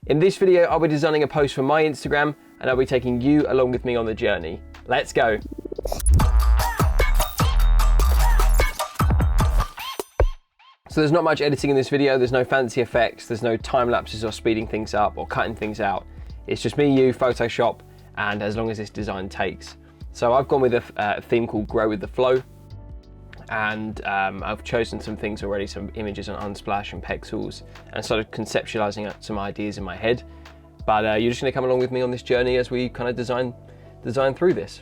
In this video, I'll be designing a post for my Instagram and I'll be taking you along with me on the journey. Let's go. So there's not much editing in this video, there's no fancy effects, there's no time lapses or speeding things up or cutting things out. It's just me, you, Photoshop, and as long as this design takes. So I've gone with a theme called Grow with the Flow, and I've chosen some things already, some images on Unsplash and Pexels, and started conceptualizing some ideas in my head. But you're just gonna come along with me on this journey as we kind of design through this.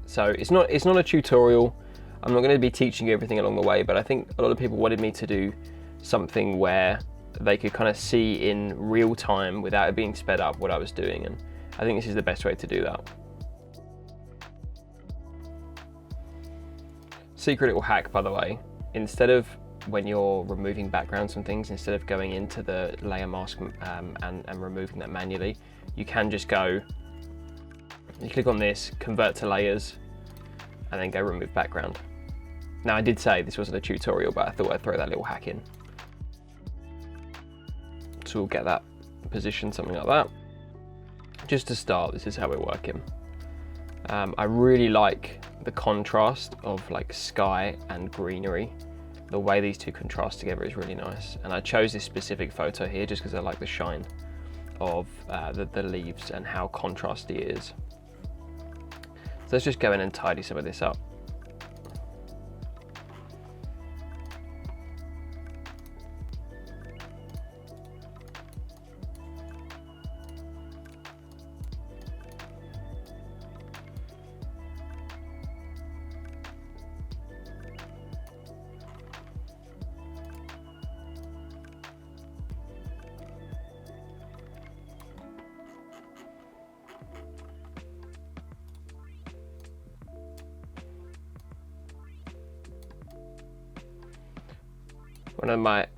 So it's not a tutorial. I'm not going to be teaching you everything along the way, but I think a lot of people wanted me to do something where they could kind of see in real time without it being sped up what I was doing, and I think this is the best way to do that. Secret little hack, by the way, instead of when you're removing backgrounds and things, instead of going into the layer mask and removing that manually, you can just go, you click on this, convert to layers, and then go remove background. Now I did say this wasn't a tutorial, but I thought I'd throw that little hack in. So we'll get that position, something like that. Just to start, this is how we're working. I really like the contrast of like sky and greenery. The way these two contrast together is really nice. And I chose this specific photo here just because I like the shine of the leaves and how contrasty it is. So let's just go in and tidy some of this up. One of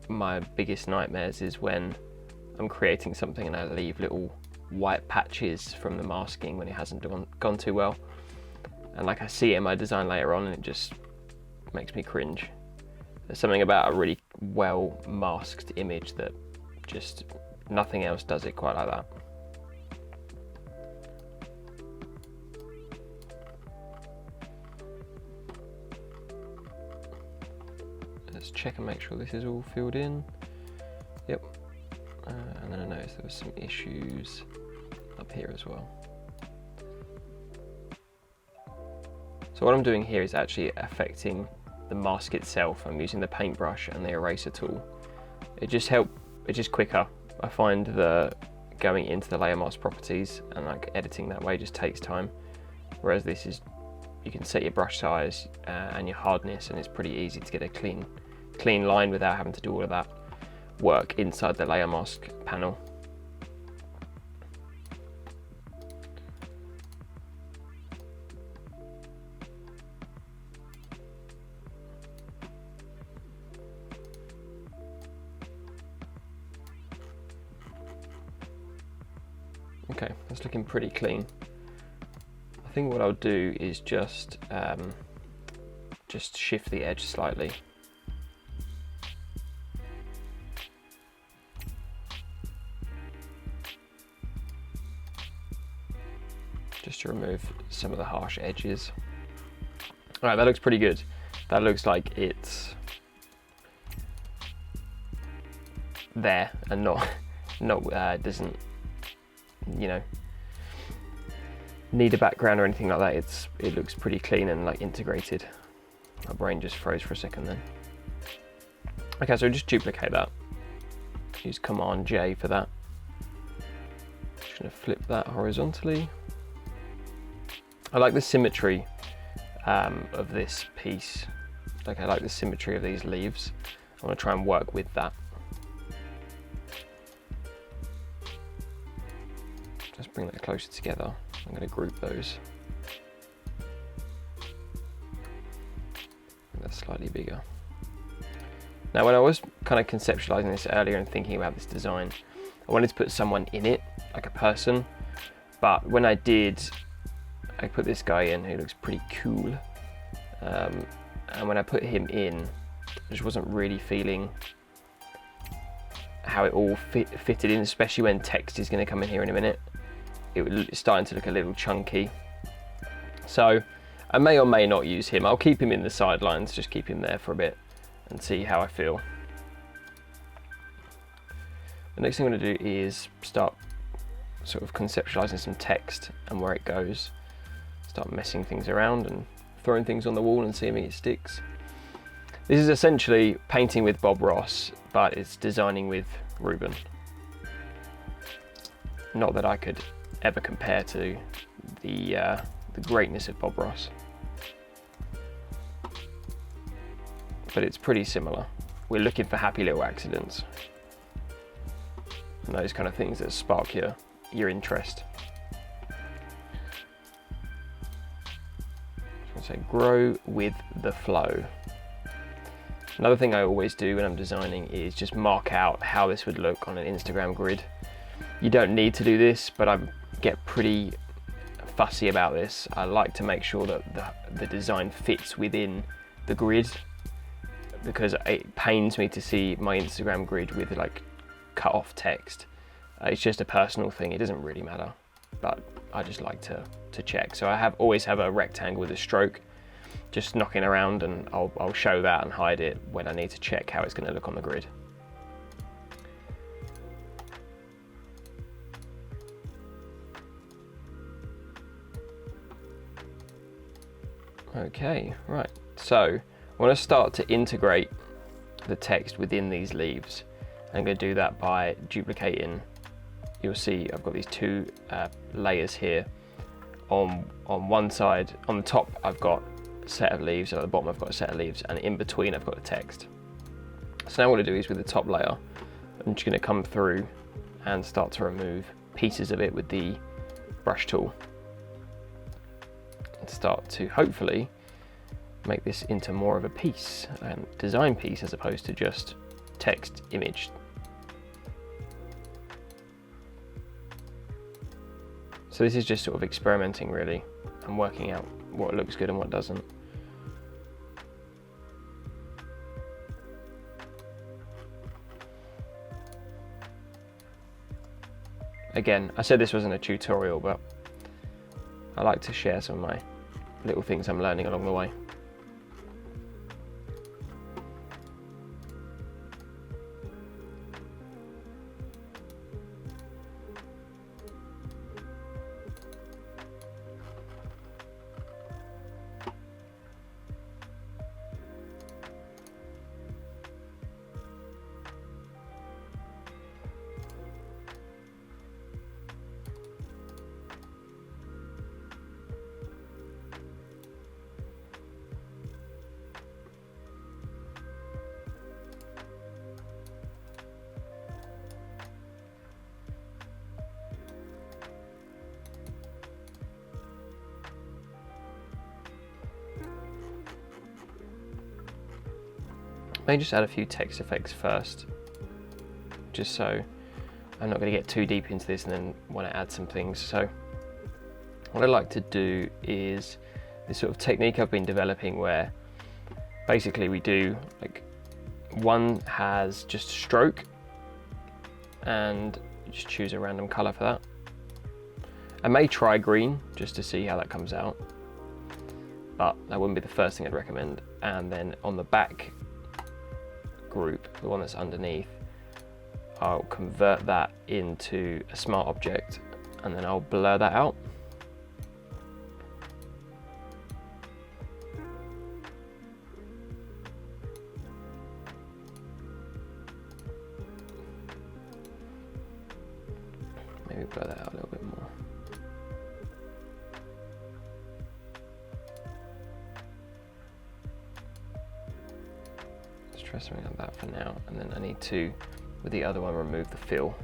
my biggest nightmares is when I'm creating something and I leave little white patches from the masking when it hasn't gone too well. And like I see it in my design later on and it just makes me cringe. There's something about a really well masked image that just nothing else does it quite like that. Let's check and make sure this is all filled in. Yep. And then I noticed there was some issues up here as well. So what I'm doing here is actually affecting the mask itself. I'm using the paintbrush and the eraser tool. It just quicker. I find going into the layer mask properties and like editing that way just takes time. Whereas this is, you can set your brush size and your hardness, and it's pretty easy to get a clean line without having to do all of that work inside the layer mask panel. Okay, that's looking pretty clean. I think what I'll do is just shift the edge slightly. Just to remove some of the harsh edges. All right, that looks pretty good. That looks like it's there and not doesn't, you know, need a background or anything like that. It looks pretty clean and like integrated. My brain just froze for a second then. Okay, so just duplicate that. Use Command J for that. Just gonna flip that horizontally. I like the symmetry of this piece. Like I like the symmetry of these leaves. I want to try and work with that. Just bring that closer together. I'm going to group those. That's slightly bigger. Now when I was kind of conceptualizing this earlier and thinking about this design, I wanted to put someone in it, like a person. But when I did, I put this guy in who looks pretty cool. And when I put him in, I just wasn't really feeling how it all fitted in, especially when text is going to come in here in a minute. It's starting to look a little chunky. So I may or may not use him. I'll keep him in the sidelines, just keep him there for a bit and see how I feel. The next thing I'm going to do is start sort of conceptualizing some text and where it goes. Start messing things around and throwing things on the wall and seeing if it sticks. This is essentially painting with Bob Ross, but it's designing with Ruben. Not that I could ever compare to the greatness of Bob Ross, but it's pretty similar. We're looking for happy little accidents and those kind of things that spark your interest. So grow with the flow. Another thing I always do when I'm designing is just mark out how this would look on an Instagram grid. You don't need to do this, but I get pretty fussy about this. I like to make sure that the design fits within the grid, because it pains me to see my Instagram grid with like cut off text. It's just a personal thing, it doesn't really matter, but I just like to check. So I always have a rectangle with a stroke just knocking around, and I'll show that and hide it when I need to check how it's going to look on the grid. Okay, right, so I want to start to integrate the text within these leaves. I'm going to do that by duplicating. You'll see I've got these two layers here. On one side, on the top I've got a set of leaves, and at the bottom I've got a set of leaves, and in between I've got the text. So now what I do is with the top layer, I'm just going to come through and start to remove pieces of it with the brush tool. And start to hopefully make this into more of a piece, a design piece, as opposed to just text image. So this is just sort of experimenting really and working out what looks good and what doesn't. Again, I said this wasn't a tutorial, but I like to share some of my little things I'm learning along the way. May just add a few text effects first, just so I'm not going to get too deep into this and then want to add some things. So what I like to do is this sort of technique I've been developing where basically we do like one has just a stroke and just choose a random color for that. I may try green just to see how that comes out, but that wouldn't be the first thing I'd recommend. And then on the back group, the one that's underneath, I'll convert that into a smart object and then I'll blur that out. Maybe blur that out a little bit more. Let's try something like that for now, and then I need to, with the other one, remove the fill.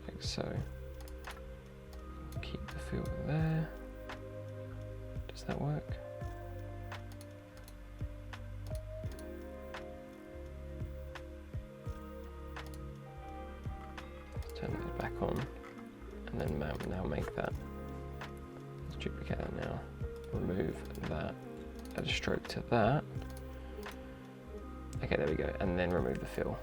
Like so. Keep the fill there. Does that work? Let's turn this back on, and then now make that. Let's duplicate that now. remove that, add a stroke to that. Okay, there we go, and then remove the fill.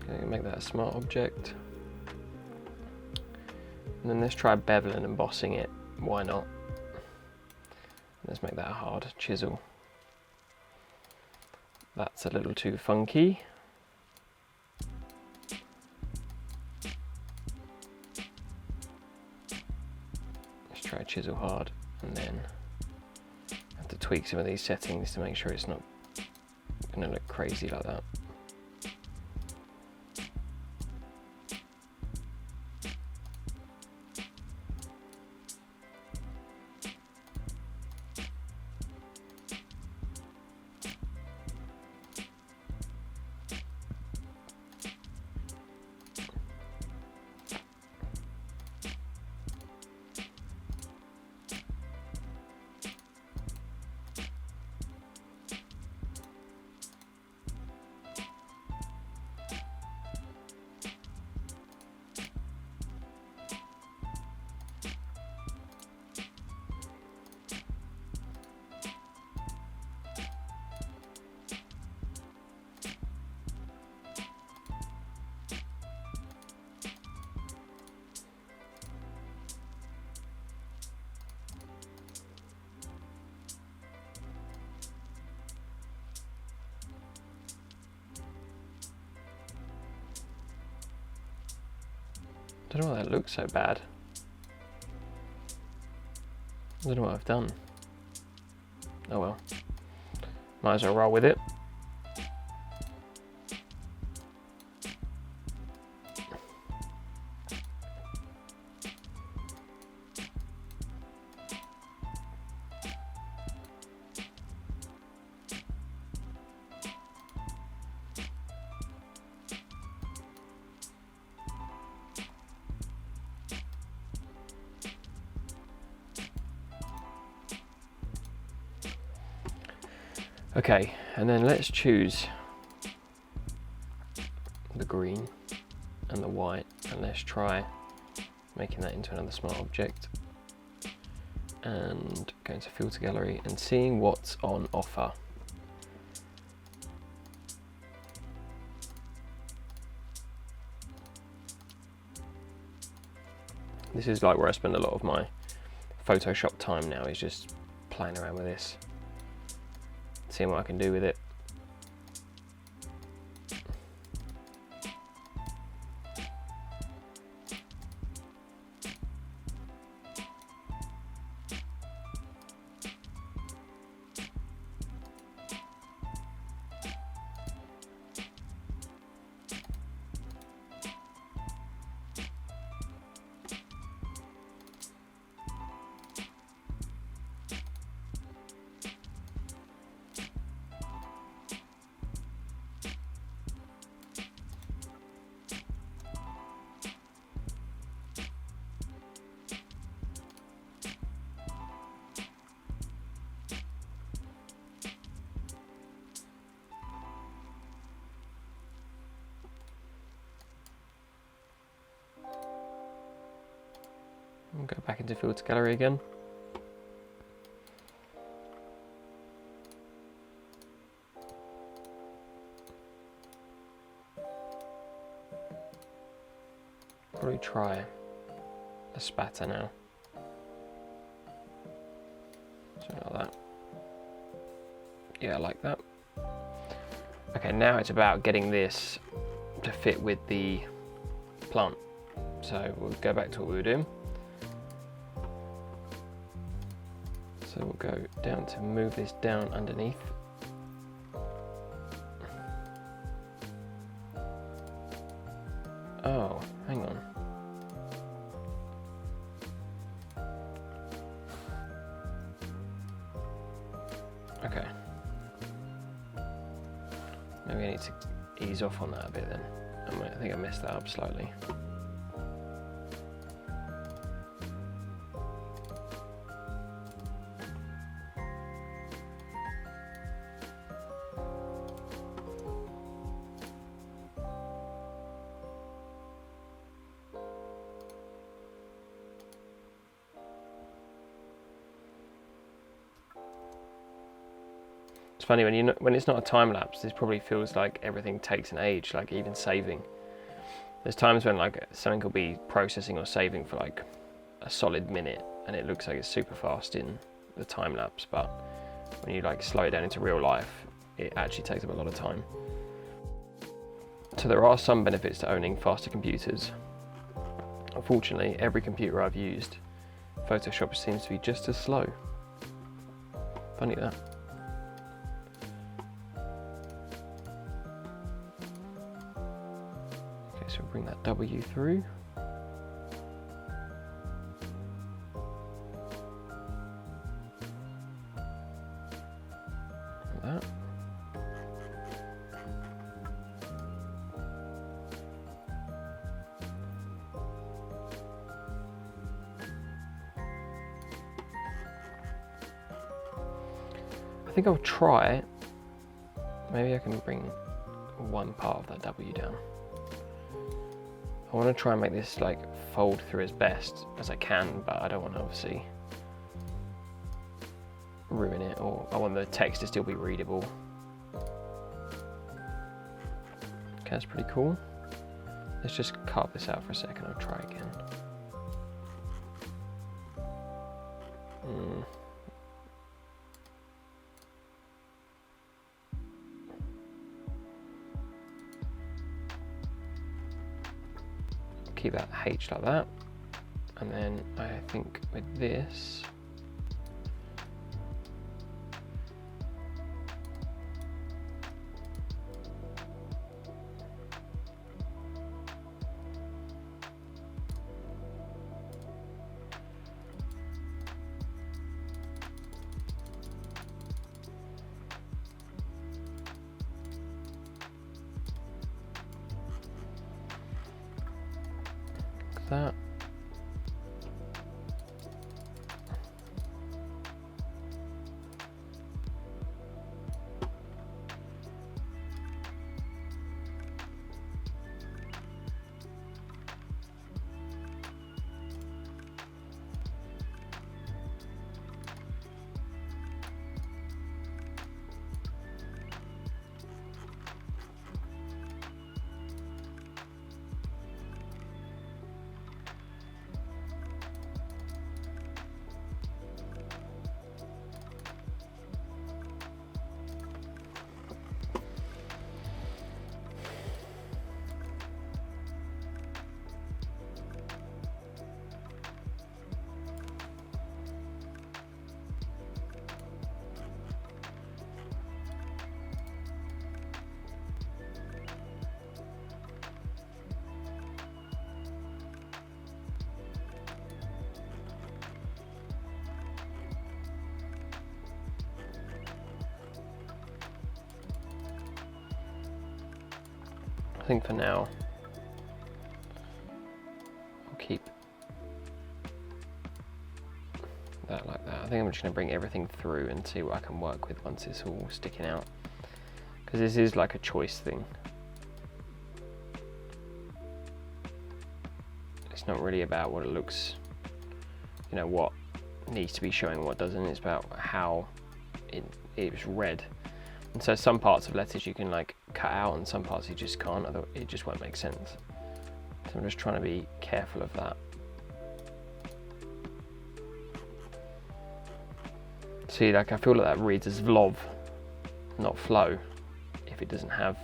Okay, make that a smart object. And then let's try beveling and embossing it. Why not? Let's make that a hard chisel. That's a little too funky. Let's try chisel hard, and then I have to tweak some of these settings to make sure it's not going to look crazy like that. I don't know why that looks so bad. I don't know what I've done. Oh well. Might as well roll with it. Okay, and then let's choose the green and the white, and let's try making that into another smart object. And going to filter gallery and seeing what's on offer. This is like where I spend a lot of my Photoshop time now, is just playing around with this, seeing what I can do with it. I'll go back into filter gallery again. Probably try a spatter now. Something like that. Yeah, I like that. Okay, now it's about getting this to fit with the plant. So we'll go back to what we were doing. So we'll go down to move this down underneath. Okay. Maybe I need to ease off on that a bit then. I think I messed that up slightly. It's funny when it's not a time lapse. This probably feels like everything takes an age. Like even saving. There's times when like something will be processing or saving for like a solid minute, and it looks like it's super fast in the time lapse. But when you like slow it down into real life, it actually takes up a lot of time. So there are some benefits to owning faster computers. Unfortunately, every computer I've used, Photoshop seems to be just as slow. Funny that. So we'll bring that W through. Like that. I think I'll try it. Maybe I can bring one part of that W down. I want to try and make this like fold through as best as I can, but I don't want to obviously ruin it, or I want the text to still be readable. Okay, that's pretty cool. Let's just carve this out for a second. I'll try again. Keep that H like that, and then I think with this that. I think for now I'll keep that like that. I think I'm just going to bring everything through and see what I can work with once it's all sticking out, because this is like a choice thing. It's not really about what it looks, you know, what needs to be showing, what doesn't. It's about how it's read. And so some parts of letters you can like cut out, and some parts you just can't, otherwise it just won't make sense. So I'm just trying to be careful of that. See, like I feel like that reads as vlov, not flow, if it doesn't have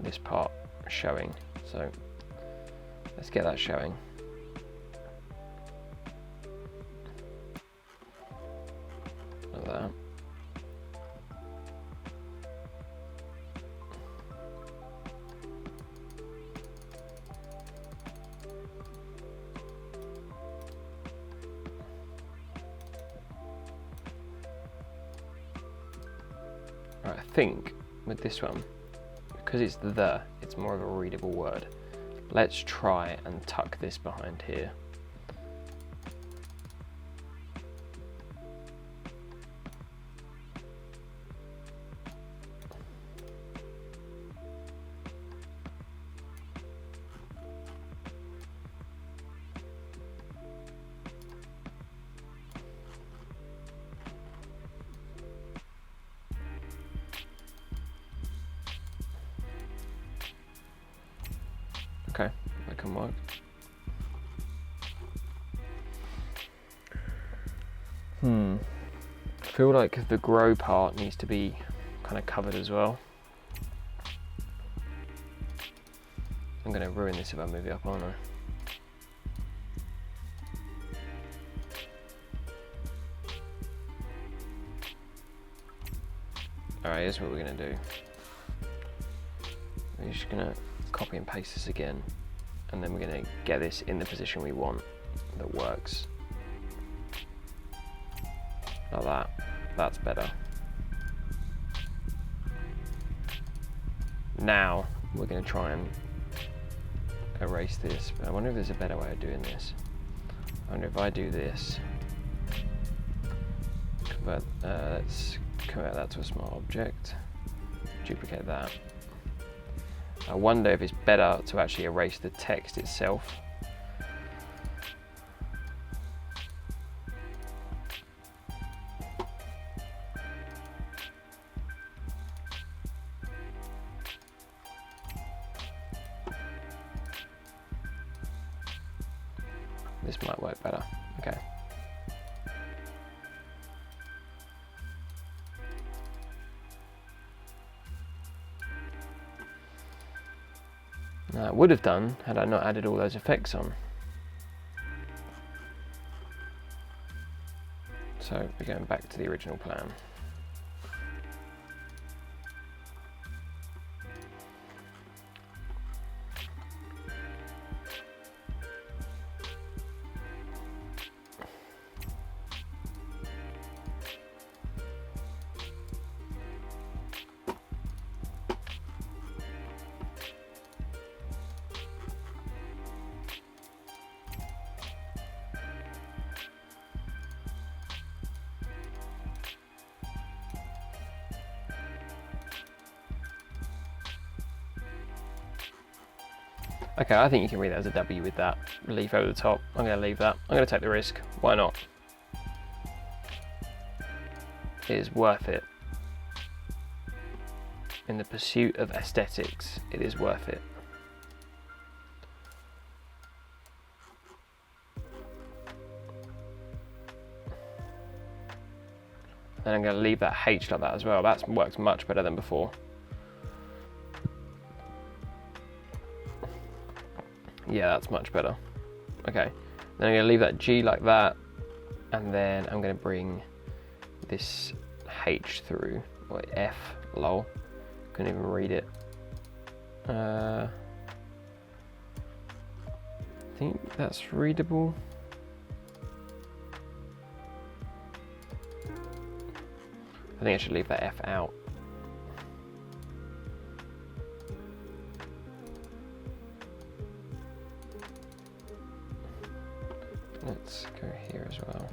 this part showing. So let's get that showing. Like that. I think with this one, because it's more of a readable word. Let's try and tuck this behind here. Okay, that can work. I feel like the grow part needs to be kind of covered as well. I'm going to ruin this if I move it up, aren't I? Alright, here's what we're going to do. We're just going to copy and paste this again, and then we're going to get this in the position we want that works. Like that. That's better. Now we're going to try and erase this, but I wonder if there's a better way of doing this. I wonder if I do this, let's convert that to a smart object, duplicate that. I wonder if it's better to actually erase the text itself. This might work better. Okay. Now, it would have done had I not added all those effects on. So we're going back to the original plan. Okay, I think you can read that as a W with that leaf over the top. I'm going to leave that. I'm going to take the risk. Why not? It is worth it. In the pursuit of aesthetics, it is worth it. Then I'm going to leave that H like that as well. That's worked much better than before. Yeah, that's much better. Okay, then I'm going to leave that G like that, and then I'm going to bring this H through, or F, lol, couldn't even read it. I think that's readable. I think I should leave that F out. Let's go here as well.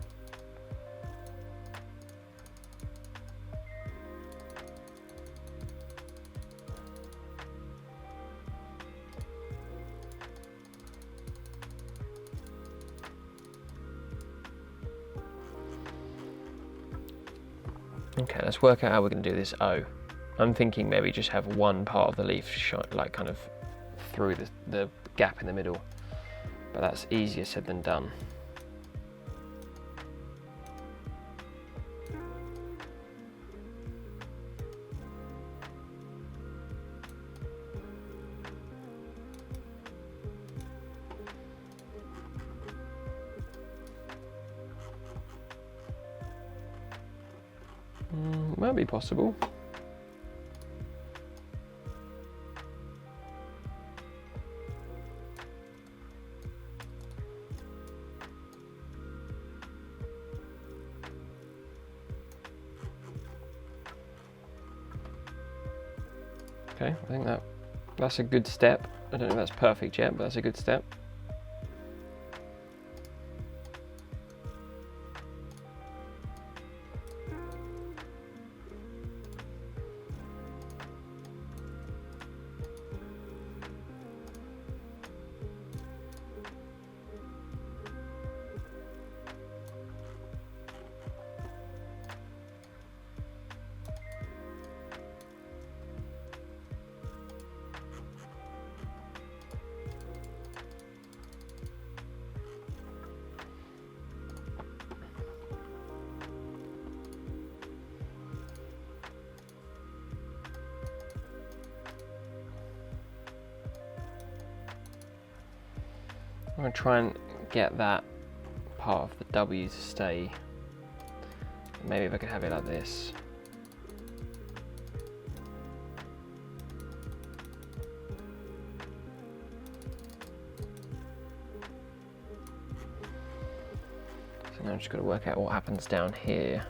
Okay, let's work out how we're going to do this O. I'm thinking maybe just have one part of the leaf shine, like kind of through the gap in the middle, but that's easier said than done. Might be possible. Okay, I think that's a good step. I don't know if that's perfect yet, but that's a good step. I'm going to try and get that part of the W to stay. Maybe if I could have it like this. So now I've just got to work out what happens down here.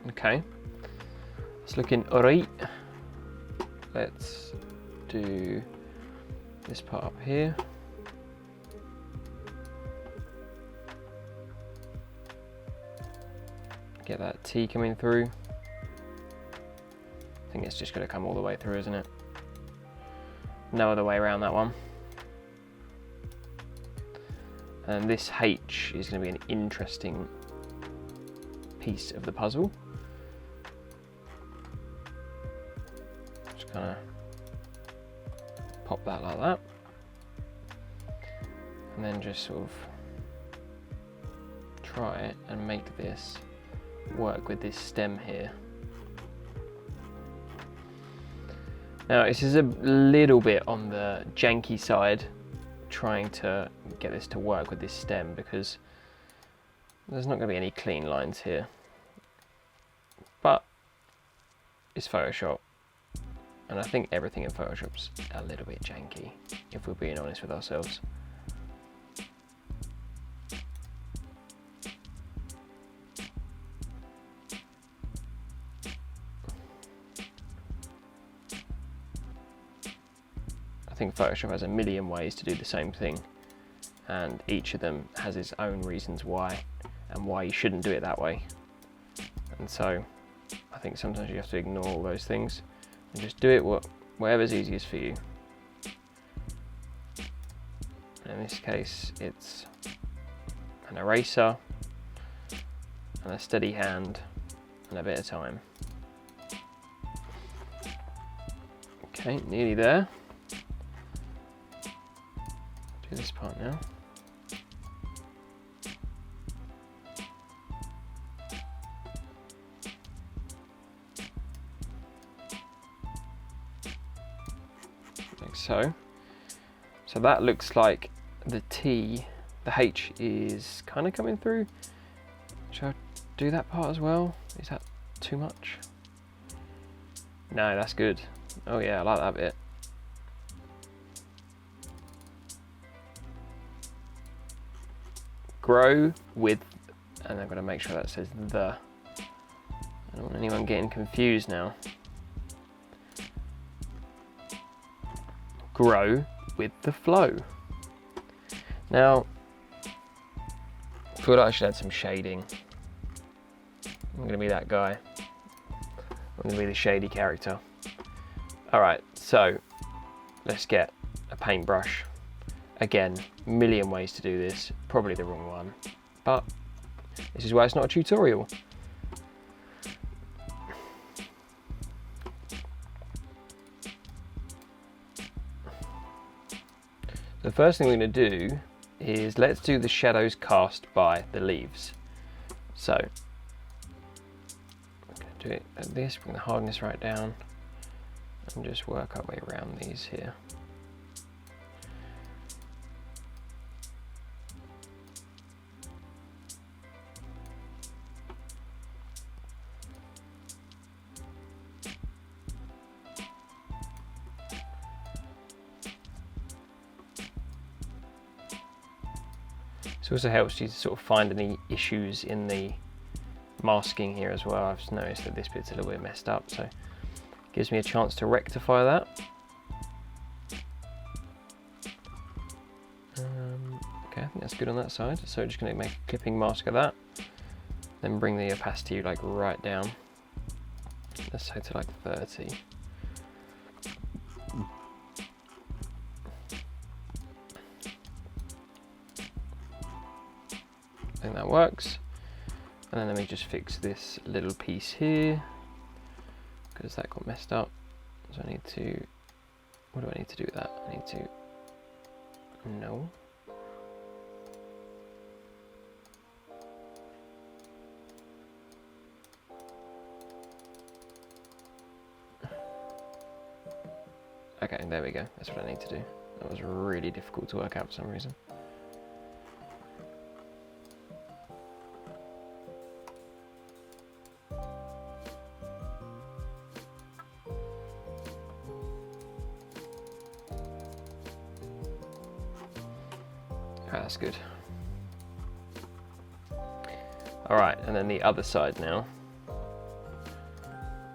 Okay, it's looking alright. Let's do this part up here. Get that T coming through. I think it's just going to come all the way through, isn't it? No other way around that one. And this H is going to be an interesting piece of the puzzle. Just kind of pop that like that, and then just sort of try it and make this work with this stem here. Now this is a little bit on the janky side, trying to get this to work with this stem, because there's not going to be any clean lines here, but it's Photoshop, and I think everything in Photoshop's a little bit janky, if we're being honest with ourselves. I think Photoshop has a million ways to do the same thing, and each of them has its own reasons why, and why you shouldn't do it that way. And so I think sometimes you have to ignore all those things and just do it whatever's easiest for you. In this case, it's an eraser and a steady hand and a bit of time. Okay, nearly there. Do this part now. Like so. So that looks like the T, the H is kind of coming through. Should I do that part as well? Is that too much? No, that's good. Oh yeah, I like that bit. Grow with, and I'm going to make sure that says the. I don't want anyone getting confused now. Grow with the flow. Now, I thought I should add some shading. I'm going to be that guy. I'm going to be the shady character. Alright, so let's get a paintbrush. Again, a million ways to do this, probably the wrong one, but this is why it's not a tutorial. The first thing we're going to do is let's do the shadows cast by the leaves. So I'm going to do it like this, bring the hardness right down, and just work our way around these here. This also helps you to sort of find any issues in the masking here as well. I've noticed that this bit's a little bit messed up, so it gives me a chance to rectify that. Okay, I think that's good on that side. So just going to make a clipping mask of that, then bring the opacity like right down. Let's say to like 30. I think that works. And then let me just fix this little piece here, because that got messed up. So I need to, what do I need to do with that? I need to, no. Okay, there we go. That's what I need to do. That was really difficult to work out for some reason. That's good. All right, and then the other side now.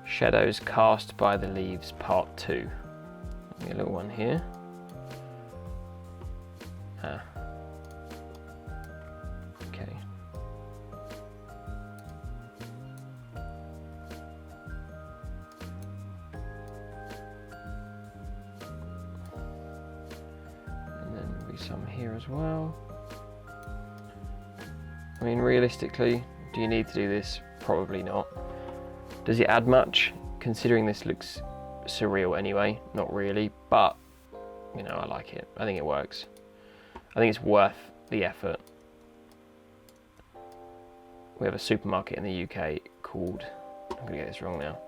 Shadows cast by the leaves, part 2. A little one here. Okay. And then there'll be some here as well. I mean, realistically, do you need to do this? Probably not. Does it add much? Considering this looks surreal anyway, not really, but you know, I like it. I think it works. I think it's worth the effort. We have a supermarket in the UK called, I'm gonna get this wrong now,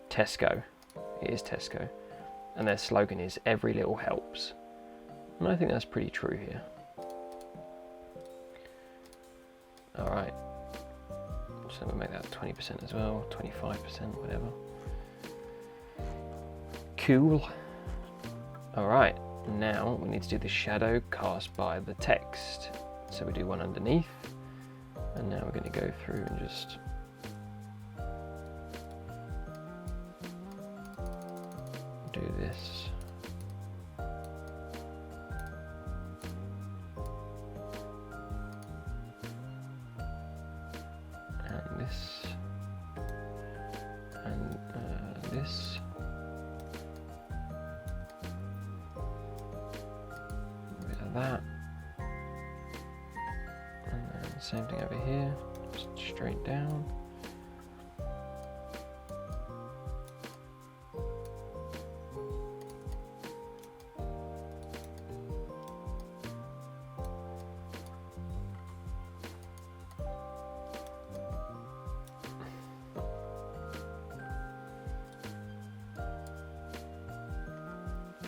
Tesco. It is Tesco. And their slogan is "Every little helps." And I think that's pretty true here. All right, so we'll make that 20% as well, 25%, whatever. Cool. All right, now we need to do the shadow cast by the text. So we do one underneath, and now we're going to go through and just do this. And this, and this. That, and then same thing over here, just straight down.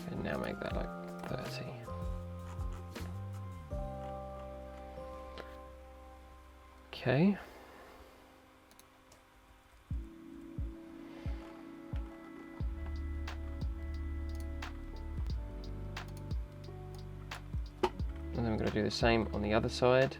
And now make that like 30. Okay. And then we're going to do the same on the other side.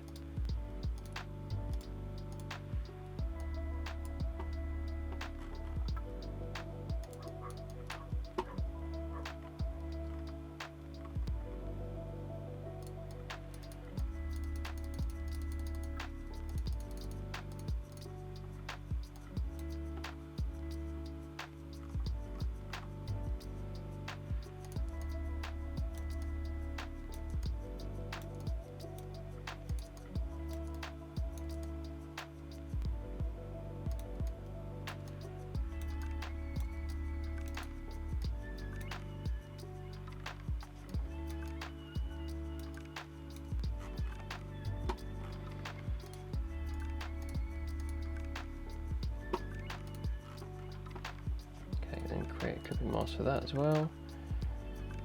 create a clipping mask for that as well.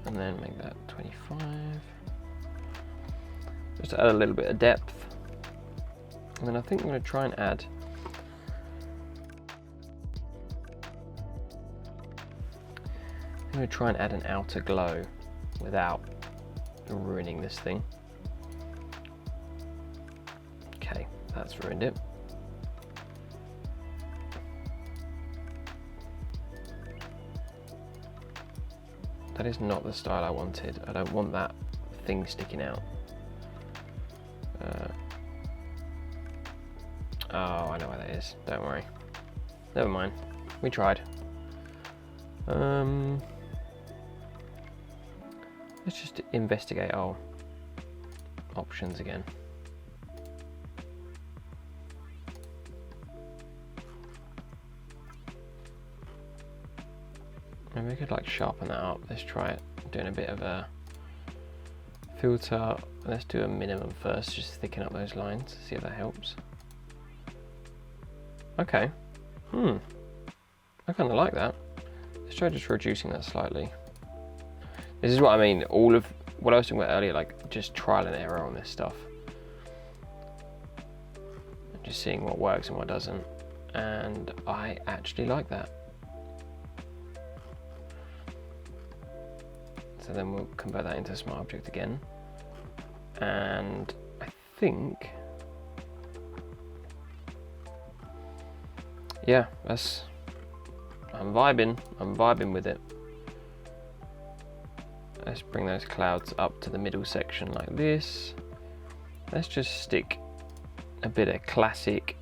And then make that 25. Just to add a little bit of depth. And then I think I'm going to try and add an outer glow without ruining this thing. Okay, that's ruined it. That is not the style I wanted. I don't want that thing sticking out. Oh, I know where that is. Don't worry. Never mind. We tried. Let's just investigate our options again. Maybe we could like sharpen that up. Let's try it. Doing a bit of a filter. Let's do a minimum first, just thicken up those lines, see if that helps. Okay. I kind of like that. Let's try just reducing that slightly. This is what I mean, all of what I was talking about earlier, like just trial and error on this stuff. Just seeing what works and what doesn't. And I actually like that. So then we'll convert that into a smart object again. And I think, yeah, I'm vibing with it. Let's bring those clouds up to the middle section like this. Let's just stick a bit of classic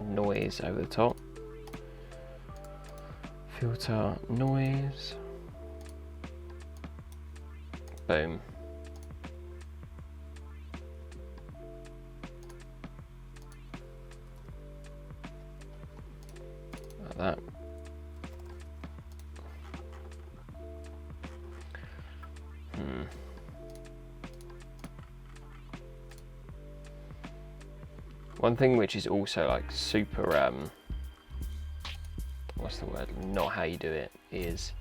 noise over the top. Filter noise. Boom. Like that. One thing which is also like super, what's the word, not how you do it, is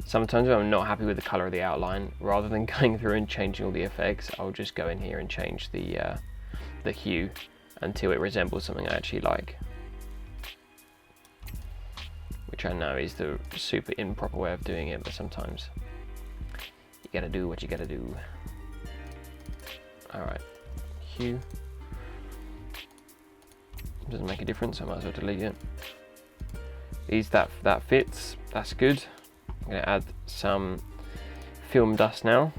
sometimes when I'm not happy with the color of the outline, rather than going through and changing all the effects, I'll just go in here and change the hue until it resembles something I actually like. Which I know is the super improper way of doing it, but sometimes you gotta do what you gotta do. Alright, hue. Doesn't make a difference, I might as well delete it. That fits, that's good. I'm going to add some film dust now,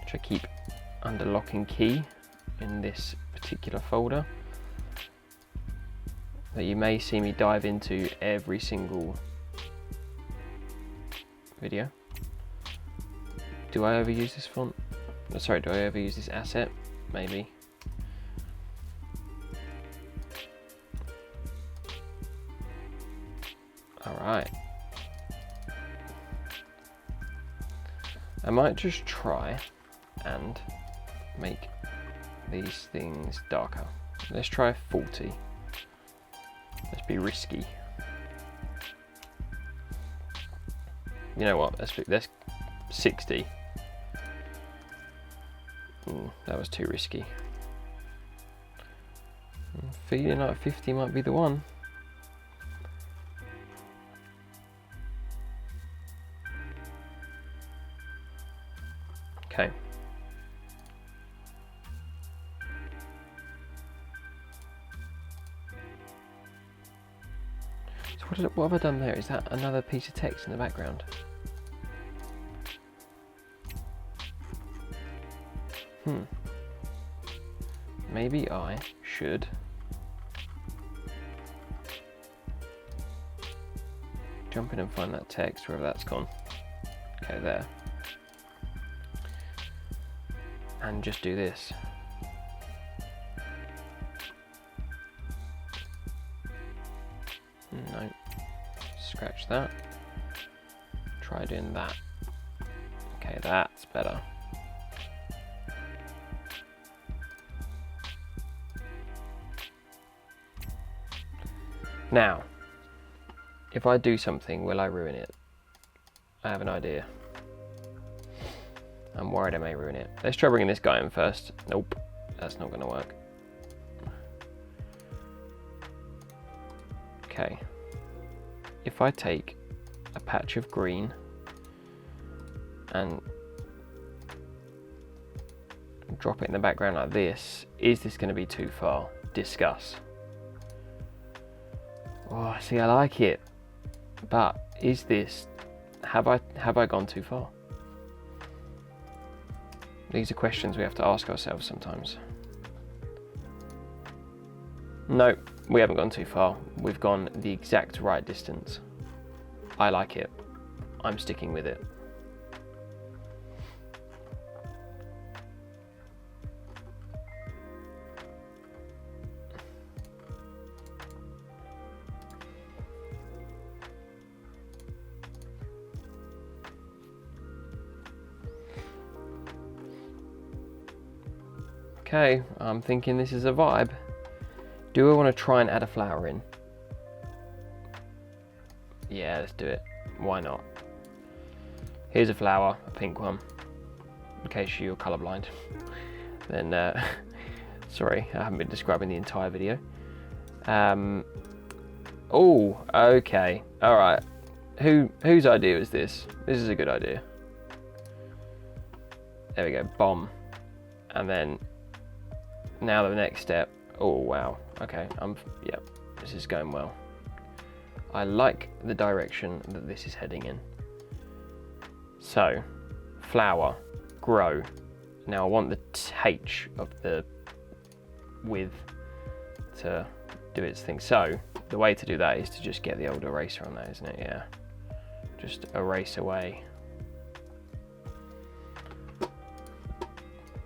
which I keep under lock and key in this particular folder that you may see me dive into every single video. Do I ever use this font? Sorry, do I ever use this asset? Maybe. Alright. I might just try and make these things darker. Let's try 40. Let's be risky. You know what? Let's 60. That was too risky. I'm feeling like 50 might be the one. Okay. So what have I done there? Is that another piece of text in the background? Maybe I should jump in and find that text, wherever that's gone. Okay, there. And just do this. No. Scratch that. Try doing that. Okay, that's better. Now, if I do something, will I ruin it? I have an idea. I'm worried I may ruin it. Let's try bringing this guy in first. Nope, that's not gonna work. Okay. If I take a patch of green and drop it in the background like this, is this gonna be too far? Discuss. Oh, see, I like it. But is this, have I gone too far? These are questions we have to ask ourselves sometimes. No, we haven't gone too far. We've gone the exact right distance. I like it. I'm sticking with it. Okay, I'm thinking this is a vibe. Do I want to try and add a flower in? Yeah, let's do it. Why not? Here's a flower, a pink one. In case you're colourblind. Then, sorry, I haven't been describing the entire video. Oh, okay. Alright. Whose idea is this? This is a good idea. There we go, bomb. And then, now the next step. Oh, wow. Okay, yep, this is going well. I like the direction that this is heading in. So, flower, grow. Now I want the H of the width to do its thing. So, the way to do that is to just get the old eraser on that, isn't it? Yeah. Just erase away.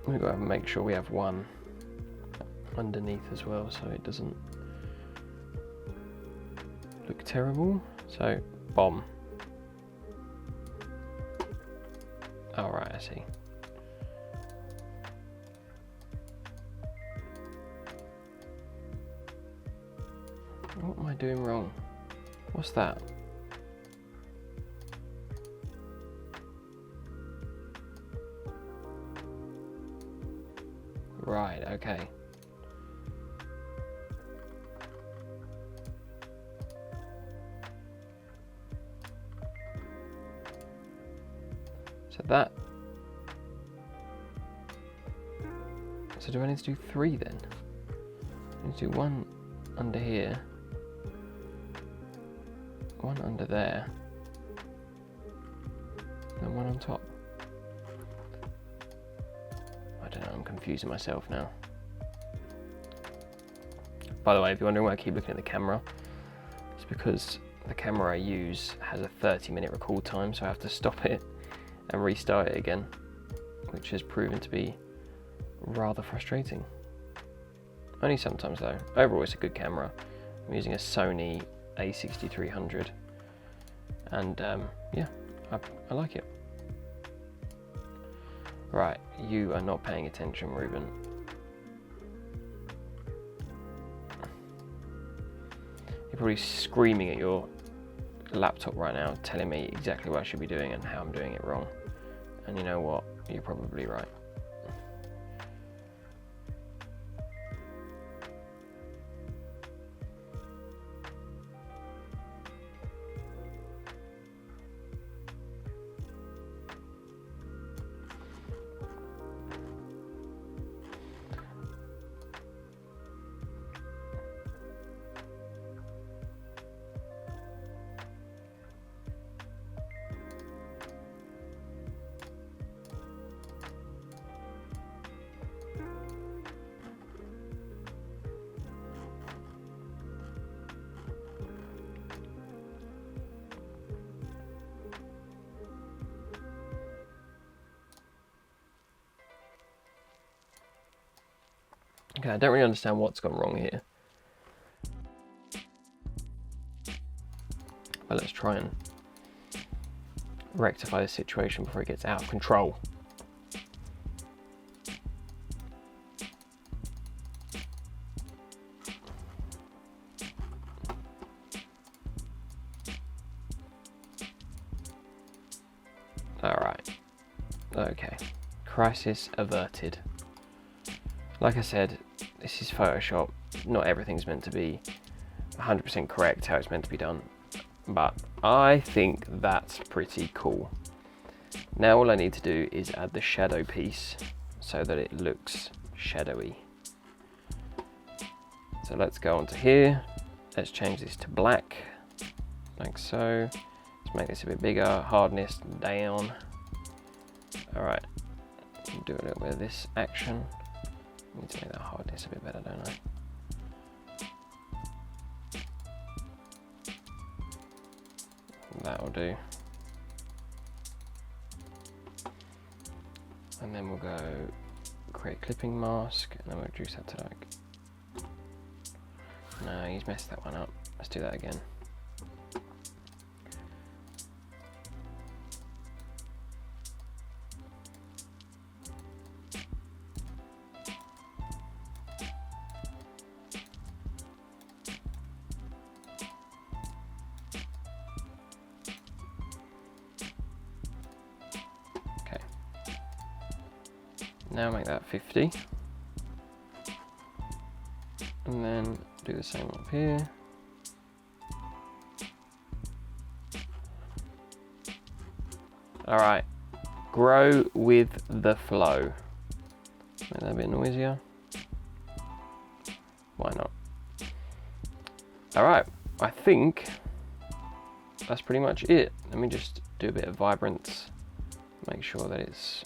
We've got to make sure we have one underneath as well, so it doesn't look terrible. So, bomb. All right, I see. What am I doing wrong? What's that? Right, okay. So that. So do I need to do 3 then? I need to do 1 under here, 1 under there, and 1 on top. I don't know, I'm confusing myself now. By the way, if you're wondering why I keep looking at the camera, it's because the camera I use has a 30-minute record time, so I have to stop it and restart it again, which has proven to be rather frustrating. Only sometimes though. Overall, it's a good camera. I'm using a Sony a6300, and yeah, I like it. Right, you are not paying attention, Ruben. You're probably screaming at your laptop right now, telling me exactly what I should be doing and how I'm doing it wrong. And you know what? You're probably right. Okay, I don't really understand what's gone wrong here. But let's try and rectify the situation before it gets out of control. Okay, crisis averted. Like I said, this is Photoshop. Not everything's meant to be 100% correct how it's meant to be done, but I think that's pretty cool. Now all I need to do is add the shadow piece so that it looks shadowy. So let's go onto here. Let's change this to black, like so. Let's make this a bit bigger, hardness down. All right, do a little bit of this action. I need to make that hardness a bit better, don't I? That'll do. And then we'll go create clipping mask, and then we'll reduce that to like, no, he's messed that one up. Let's do that again. Okay. Now make that 50. And then do the same up here. All right, grow with the flow. Make that a bit noisier. Why not? All right, I think that's pretty much it. Let me just do a bit of vibrance, make sure that it's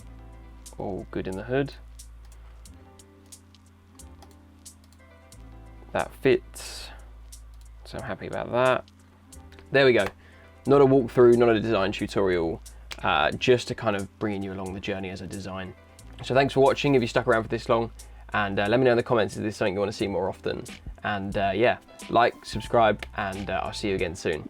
all good in the hood. That fits, so I'm happy about that. There we go. Not a walkthrough, not a design tutorial, just to kind of bringing you along the journey as I design. So thanks for watching if you stuck around for this long, and let me know in the comments if this is something you want to see more often. And yeah, like, subscribe, and I'll see you again soon.